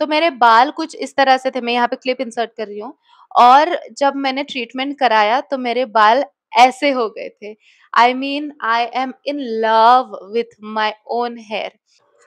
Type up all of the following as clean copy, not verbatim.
तो मेरे बाल कुछ इस तरह से थे, मैं यहाँ पे क्लिप इंसर्ट कर रही हूँ। और जब मैंने ट्रीटमेंट कराया तो मेरे बाल ऐसे हो गए थे। I mean I am in love with my own hair.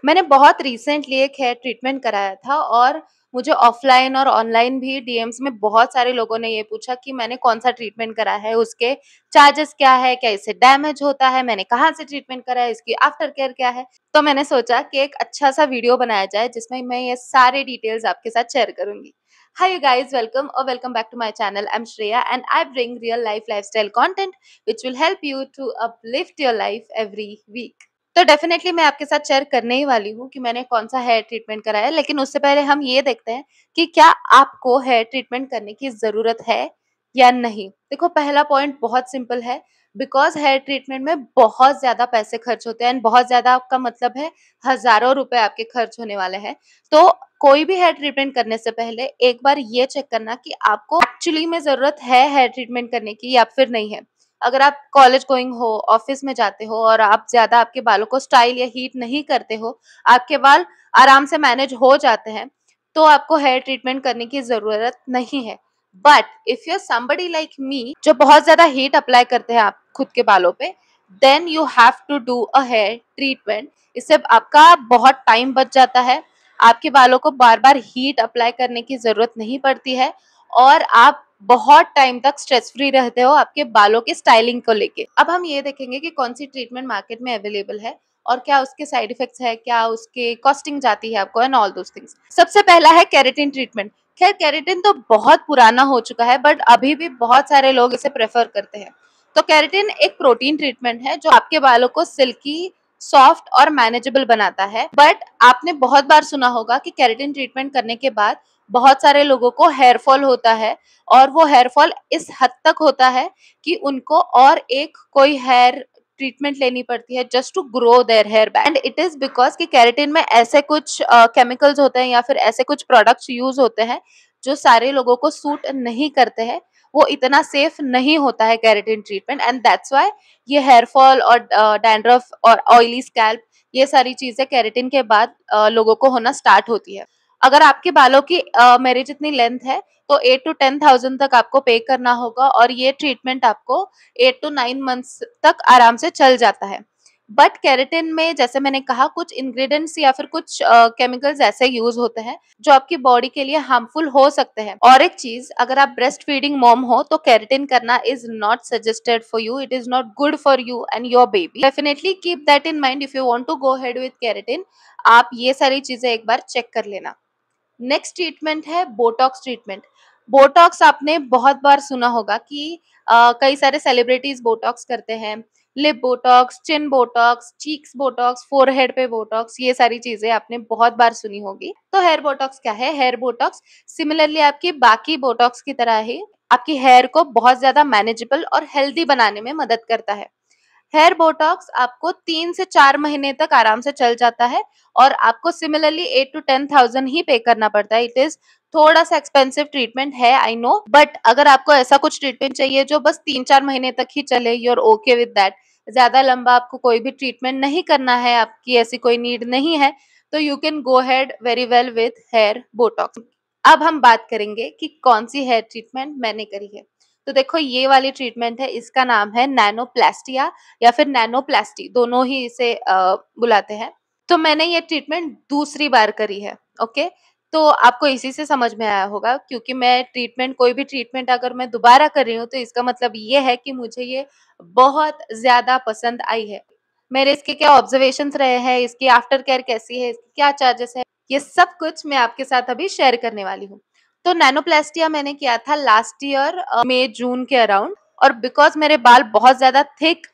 मैंने बहुत रिसेंटली एक हेयर ट्रीटमेंट कराया था और मुझे ऑफलाइन और ऑनलाइन भी डीएम्स में बहुत सारे लोगों ने ये पूछा कि मैंने कौन सा ट्रीटमेंट करा है, उसके चार्जेस क्या है, क्या इससे डैमेज होता है, मैंने कहाँ से ट्रीटमेंट करा है, इसकी आफ्टर केयर क्या है। तो मैंने सोचा कि एक अच्छा सा वीडियो बनाया जाए जिसमें मैं ये सारे डिटेल्स आपके साथ शेयर करूंगी। Hi you guys, welcome or welcome back to my channel. I'm Shreya and I bring real life lifestyle content which will help you to uplift your life every week. तो definitely मैं आपके साथ share करने ही वाली हूँ कि मैंने कौन सा हेयर ट्रीटमेंट कराया है, लेकिन उससे पहले हम ये देखते हैं कि क्या आपको हेयर ट्रीटमेंट करने की ज़रूरत है या नहीं। देखो, पहला पॉइंट बहुत सिंपल है। बिकॉज हेयर ट्रीटमेंट में बहुत ज़्यादा पैसे खर्च होते हैं एंड बहुत ज़्यादा आपका मतलब है हज़ारों रुपए आपके खर्च होने वाले हैं। तो कोई भी हेयर ट्रीटमेंट करने से पहले एक बार ये चेक करना कि आपको एक्चुअली में ज़रूरत है हेयर ट्रीटमेंट करने की या फिर नहीं है। अगर आप कॉलेज गोइंग हो, ऑफिस में जाते हो और आप ज्यादा आपके बालों को स्टाइल या हीट नहीं करते हो, आपके बाल आराम से मैनेज हो जाते हैं, तो आपको हेयर ट्रीटमेंट करने की जरूरत नहीं है। But if you are somebody like me जो बहुत ज्यादा हीट अप्लाई करते हैं आप खुद के बालों पे, then you have to do a hair treatment. इससे आपका बहुत टाइम बच जाता है, आपके बालों को बार बार हीट अप्लाई करने की जरूरत नहीं पड़ती है और आप बहुत टाइम तक स्ट्रेस फ्री रहते हो आपके बालों के स्टाइलिंग को लेके। अब हम ये देखेंगे कि कौन सी ट्रीटमेंट मार्केट में अवेलेबल है और क्या उसके साइड इफेक्ट्स है, क्या उसके कॉस्टिंग जाती है आपको एंड ऑल दोस थिंग्स। सबसे पहला है केराटिन ट्रीटमेंट। खैर, केराटिन तो बहुत पुराना हो चुका है बट अभी भी बहुत सारे लोग इसे प्रेफर करते हैं। तो केराटिन एक प्रोटीन ट्रीटमेंट है जो आपके बालों को सिल्की, सॉफ्ट और मैनेजेबल बनाता है। बट आपने बहुत बार सुना होगा कि केराटिन ट्रीटमेंट करने के बाद बहुत सारे लोगों को हेयर फॉल होता है और वो हेयर फॉल इस हद तक होता है कि उनको और एक कोई हेयर ट्रीटमेंट लेनी पड़ती है just to grow their hair back. And it is because कि केराटिन में ऐसे कुछ केमिकल्स होते हैं या फिर ऐसे कुछ प्रोडक्ट्स यूज होते हैं जो सारे लोगों को सूट नहीं करते हैं। वो इतना सेफ नहीं होता है keratin treatment and that's why ये हेयर फॉल और डैंड्रफ और ऑयली स्कैल्प, ये सारी चीजें केराटिन के बाद लोगों को होना स्टार्ट होती है। अगर आपके बालों की मेरी जितनी लेंथ है तो 8 to 10,000 तक आपको पे करना होगा और ये ट्रीटमेंट आपको 8 to 9 मंथ्स तक आराम से चल जाता है। बट केराटिन में जैसे मैंने कहा कुछ इंग्रेडिएंट्स या फिर कुछ केमिकल्स ऐसे यूज होते हैं जो आपकी बॉडी के लिए हार्मफुल हो सकते हैं। और एक चीज, अगर आप ब्रेस्ट फीडिंग मॉम हो तो केराटिन करना is not suggested for you, it is not good for you and your baby. Definitely keep that in mind if you want to go head with keratin. आप ये सारी चीजें एक बार check कर लेना। नेक्स्ट ट्रीटमेंट है बोटॉक्स ट्रीटमेंट। बोटॉक्स आपने बहुत बार सुना होगा कि कई सारे सेलिब्रिटीज बोटॉक्स करते हैं। लिप बोटॉक्स, चिन बोटॉक्स, चीक्स बोटॉक्स, फोरहेड पे बोटॉक्स, ये सारी चीजें आपने बहुत बार सुनी होगी। तो हेयर बोटॉक्स क्या है? हेयर बोटॉक्स सिमिलरली आपकी बाकी बोटॉक्स की तरह ही आपकी हेयर को बहुत ज्यादा मैनेजेबल और हेल्दी बनाने में मदद करता है। हेयर बोटॉक्स आपको 3 से 4 महीने तक आराम से चल जाता है और आपको सिमिलरली 8 to 10,000 ही पे करना पड़ता है। इट इज थोड़ा सा एक्सपेंसिव ट्रीटमेंट है, आई नो, बट अगर आपको ऐसा कुछ ट्रीटमेंट चाहिए जो बस 3-4 महीने तक ही चले, you are okay with that, ज्यादा लंबा आपको कोई भी ट्रीटमेंट नहीं करना है, आपकी ऐसी कोई नीड नहीं है, तो you can go head very well with hair botox. अब हम बात करेंगे कि कौन सी हेयर ट्रीटमेंट मैंने करी है। तो देखो, ये वाली ट्रीटमेंट है, इसका नाम है नैनोप्लास्टिया या फिर नैनोप्लास्टी, दोनों ही इसे बुलाते हैं। तो मैंने ये ट्रीटमेंट दूसरी बार करी है। ओके, तो आपको इसी से समझ में आया होगा क्योंकि मैं ट्रीटमेंट, कोई भी ट्रीटमेंट अगर मैं दोबारा कर रही हूँ तो इसका मतलब ये है कि मुझे ये बहुत ज्यादा पसंद आई है। मेरे इसके क्या ऑब्जर्वेशंस रहे हैं, इसकी आफ्टर केयर कैसी है, इसके क्या चार्जेस है, ये सब कुछ मैं आपके साथ अभी शेयर करने वाली हूँ। तो नैनोप्लास्टिया मैंने किया था लास्ट ईयर मई जून के अराउंड। और बिकॉज मेरे बाल बहुत ज्यादा थिक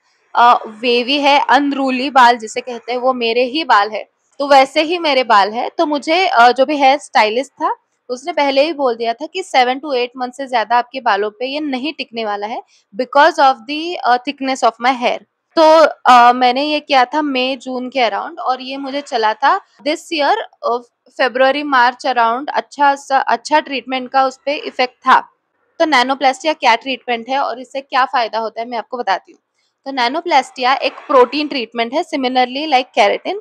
वेवी है, अनरूली बाल जिसे कहते हैं, वो मेरे ही बाल है, तो वैसे ही मेरे बाल है। तो मुझे जो भी हेयर स्टाइलिस्ट था उसने पहले ही बोल दिया था कि 7 to 8 मंथ से ज्यादा आपके बालों पे ये नहीं टिकने वाला है because of the thickness of my hair. तो मैंने ये किया था मई जून के अराउंड और ये मुझे चला था this year February March around. अच्छा ट्रीटमेंट का उस पर इफेक्ट था। तो नैनोप्लास्टिया क्या ट्रीटमेंट है और इससे क्या फायदा होता है मैं आपको बताती हूँ। तो नैनोप्लास्टिया एक प्रोटीन ट्रीटमेंट है, सिमिलरली लाइक केराटिन।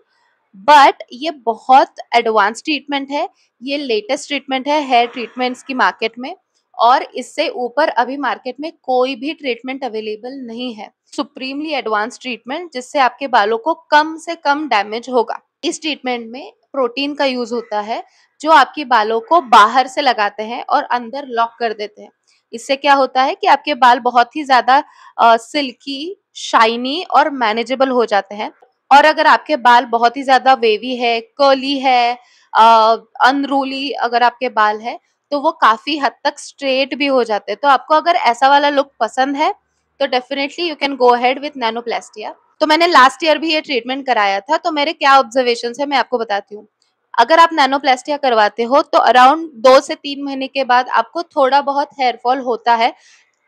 बट ये बहुत एडवांस ट्रीटमेंट है, ये लेटेस्ट ट्रीटमेंट है हेयर ट्रीटमेंट्स की मार्केट में, और इससे ऊपर अभी मार्केट में कोई भी ट्रीटमेंट अवेलेबल नहीं है। सुप्रीमली एडवांस ट्रीटमेंट जिससे आपके बालों को कम से कम डैमेज होगा। इस ट्रीटमेंट में प्रोटीन का यूज होता है जो आपके बालों को बाहर से लगाते हैं और अंदर लॉक कर देते हैं। इससे क्या होता है कि आपके बाल बहुत ही ज्यादा सिल्की, शाइनी और मैनेजेबल हो जाते हैं। और अगर आपके बाल बहुत ही ज्यादा वेवी है, कर्ली है, अनरूली अगर आपके बाल है, तो वो काफी हद तक स्ट्रेट भी हो जाते हैं। तो आपको अगर ऐसा वाला लुक पसंद है तो definitely you can go ahead with nanoplastia. तो मैंने लास्ट ईयर भी ये ट्रीटमेंट कराया था, तो मेरे क्या ऑब्जर्वेशन है मैं आपको बताती हूँ। अगर आप नैनोप्लास्टिया करवाते हो तो अराउंड 2 से 3 महीने के बाद आपको थोड़ा बहुत हेयर फॉल होता है।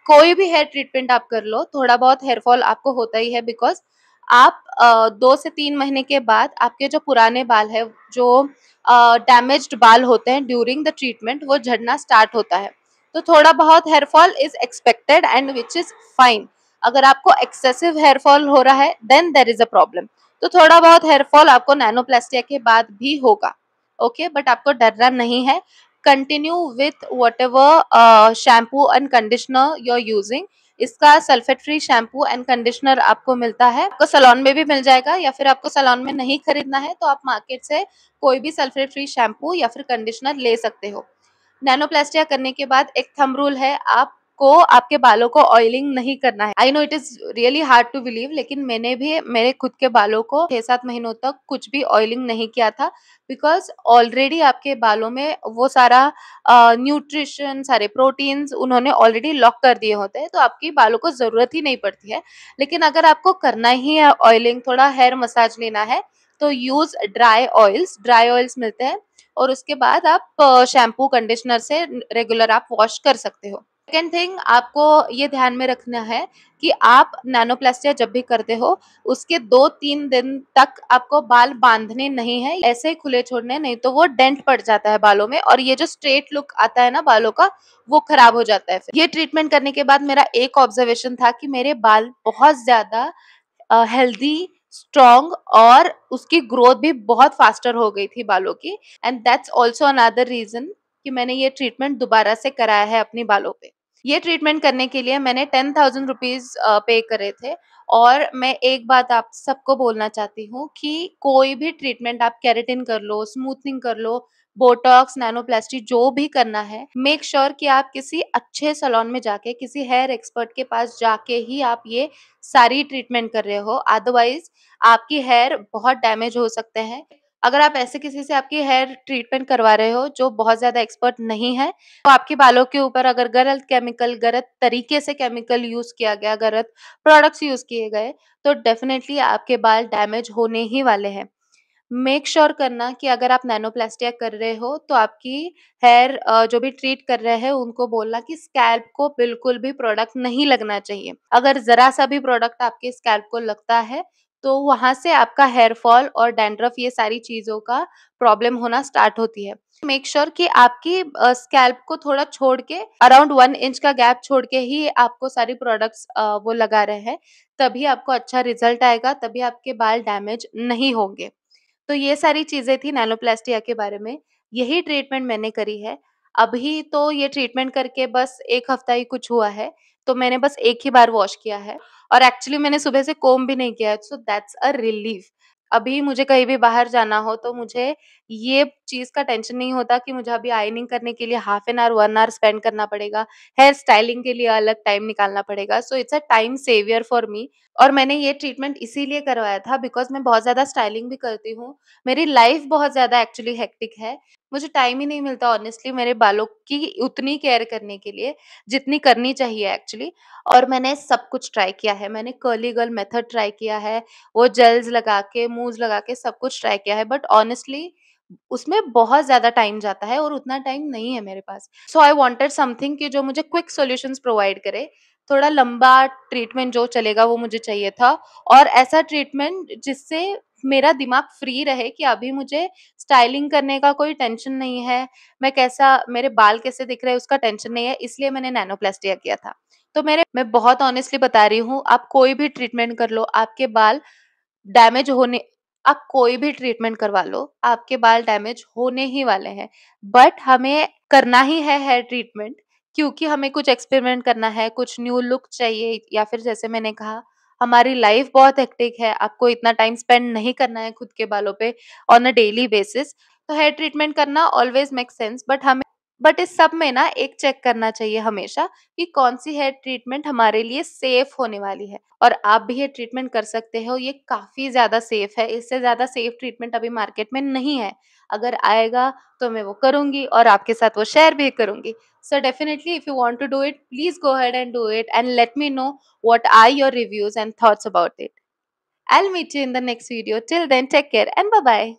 कोई भी हेयर ट्रीटमेंट आप कर लो, थोड़ा बहुत हेयर फॉल आपको होता ही है, बिकॉज आप 2 से 3 महीने के बाद आपके जो पुराने बाल है, जो डैमेज्ड बाल होते हैं ड्यूरिंग द ट्रीटमेंट, वो झड़ना स्टार्ट होता है। तो थोड़ा बहुत hair fall is expected and which is fine. अगर आपको एक्सेसिव हेयर फॉल हो रहा है then there is a problem. तो थोड़ा बहुत हेयर फॉल आपको नैनोप्लास्टिया के बाद भी होगा, ओके, बट आपको डरना नहीं है। Continue with whatever shampoo and conditioner you are using. इसका sulphate free shampoo and conditioner आपको मिलता है, आपको सैलून में भी मिल जाएगा, या फिर आपको सैलून में नहीं खरीदना है तो आप मार्केट से कोई भी सल्फेट फ्री शैम्पू या फिर कंडीशनर ले सकते हो। नैनोप्लास्टिया करने के बाद एक थंब रूल है, आपको आपके बालों को ऑयलिंग नहीं करना है। I know it is really hard to believe, लेकिन मैंने भी मेरे खुद के बालों को 6-7 महीनों तक कुछ भी ऑयलिंग नहीं किया था, बिकॉज ऑलरेडी आपके बालों में वो सारा न्यूट्रिशन, सारे प्रोटीन्स उन्होंने ऑलरेडी लॉक कर दिए होते हैं, तो आपकी बालों को जरूरत ही नहीं पड़ती है। लेकिन अगर आपको करना ही है ऑयलिंग, थोड़ा हेयर मसाज लेना है, तो यूज ड्राई ऑयल्स मिलते हैं, और उसके बाद आप शैम्पू कंडीशनर से रेगुलर आप वॉश कर सकते हो। सेकेंड थिंग आपको ये ध्यान में रखना है कि आप नैनोप्लास्टिया जब भी करते हो उसके 2-3 दिन तक आपको बाल बांधने नहीं है, ऐसे ही खुले छोड़ने, नहीं तो वो डेंट पड़ जाता है बालों में, और ये जो स्ट्रेट लुक आता है ना बालों का, वो खराब हो जाता है। फिर ये ट्रीटमेंट करने के बाद मेरा एक ऑब्जर्वेशन था कि मेरे बाल बहुत ज्यादा हेल्दी, स्ट्रॉन्ग, और उसकी ग्रोथ भी बहुत फास्टर हो गई थी बालों की। And that's also another reason कि मैंने ये ट्रीटमेंट दोबारा से कराया है अपनी बालों पे। ये ट्रीटमेंट करने के लिए मैंने 10,000 रुपीज पे करे थे। और मैं एक बात आप सबको बोलना चाहती हूँ कि कोई भी ट्रीटमेंट, आप केराटिन कर लो, स्मूथनिंग कर लो, बोटॉक्स, नैनोप्लास्टी, जो भी करना है, मेक श्योर कि आप किसी अच्छे सैलून में जाके, किसी हेयर एक्सपर्ट के पास जाके ही आप ये सारी ट्रीटमेंट कर रहे हो। अदरवाइज आपकी हेयर बहुत डैमेज हो सकते हैं। अगर आप ऐसे किसी से आपकी हेयर ट्रीटमेंट करवा रहे हो जो बहुत ज्यादा एक्सपर्ट नहीं है, तो आपके बालों के ऊपर अगर गलत केमिकल, गलत तरीके से केमिकल यूज किया गया, गलत प्रोडक्ट्स यूज किए गए, तो डेफिनेटली आपके बाल डैमेज होने ही वाले हैं। मेक श्योर करना कि अगर आप नैनोप्लास्टिया कर रहे हो तो आपकी हेयर जो भी ट्रीट कर रहे हैं उनको बोलना कि स्कैल्प को बिल्कुल भी प्रोडक्ट नहीं लगना चाहिए। अगर जरा सा भी प्रोडक्ट आपके स्कैल्प को लगता है तो वहां से आपका हेयर फॉल और डैंड्रफ, ये सारी चीजों का प्रॉब्लम होना स्टार्ट होती है। मेक श्योर कि आपकी स्कैल्प को थोड़ा छोड़ के, अराउंड 1 इंच का गैप छोड़ के ही आपको सारी प्रोडक्ट्स वो लगा रहे हैं, तभी आपको अच्छा रिजल्ट आएगा, तभी आपके बाल डैमेज नहीं होंगे। तो ये सारी चीज़ें थी नैनोप्लास्टिया के बारे में। यही ट्रीटमेंट मैंने करी है। अभी तो ये ट्रीटमेंट करके बस 1 हफ्ता ही कुछ हुआ है, तो मैंने बस एक ही बार वॉश किया है, और एक्चुअली मैंने सुबह से कोम्ब भी नहीं किया है, सो दैट्स अ रिलीफ। अभी मुझे कहीं भी बाहर जाना हो तो मुझे ये चीज़ का टेंशन नहीं होता कि मुझे अभी आयरनिंग करने के लिए half an hour, 1 hour spend करना पड़ेगा, हेयर स्टाइलिंग के लिए अलग टाइम निकालना पड़ेगा, so it's a time saver for me. और मैंने ये ट्रीटमेंट इसीलिए करवाया था बिकॉज़ मैं बहुत ज़्यादा स्टाइलिंग भी करती हूँ। मेरी लाइफ़ बहुत ज़्यादा एक्चुअली हेक्टिक है। मुझे टाइम ही नहीं मिलता ऑनेस्टली मेरे बालों की उतनी केयर करने के लिए, जितनी करनी चाहिए एक्चुअली। और मैंने सब कुछ ट्राई किया है। मैंने कर्ली गर्ल मेथड ट्राई किया है, वो जेल्स लगा के, मूव्स लगा के सब कुछ ट्राई किया है, बट ऑनेस्टली उसमें बहुत ज़्यादा टाइम जाता है और उतना टाइम नहीं है मेरे पास। सो आई वांटेड समथिंग कि जो मुझे क्विक सॉल्यूशंस प्रोवाइड करे। थोड़ा लंबा ट्रीटमेंट जो चलेगा वो मुझे चाहिए था, और ऐसा ट्रीटमेंट जिससे मेरा दिमाग फ्री रहे कि अभी मुझे स्टाइलिंग करने का कोई टेंशन नहीं है, मैं कैसा, मेरे बाल कैसे दिख रहे हैं उसका टेंशन नहीं है, इसलिए मैंने नैनोप्लास्टिया किया था। तो मैं बहुत ऑनेस्टली बता रही हूँ, आप कोई भी ट्रीटमेंट कर लो, आपके बाल डैमेज होने आप कोई भी ट्रीटमेंट करवा लो, आपके बाल डैमेज होने ही वाले हैं। बट हमें करना ही है हेयर ट्रीटमेंट, क्योंकि हमें कुछ एक्सपेरिमेंट करना है, कुछ न्यू लुक चाहिए, या फिर जैसे मैंने कहा, हमारी लाइफ बहुत हेक्टिक है, आपको इतना टाइम स्पेंड नहीं करना है खुद के बालों पे ऑन अ डेली बेसिस। तो हेयर ट्रीटमेंट करना ऑलवेज मेक सेंस, बट इस सब में ना एक चेक करना चाहिए हमेशा कि कौन सी हेयर ट्रीटमेंट हमारे लिए सेफ होने वाली है। और आप भी ये ट्रीटमेंट कर सकते हो, ये काफ़ी ज़्यादा सेफ है, इससे ज़्यादा सेफ ट्रीटमेंट अभी मार्केट में नहीं है। अगर आएगा तो मैं वो करूँगी और आपके साथ वो शेयर भी करूँगी। So definitely if you want to do it, please go ahead and do it and let me know what are your reviews and thoughts about it. I'll meet you in the next video. Till then, take care and bye bye.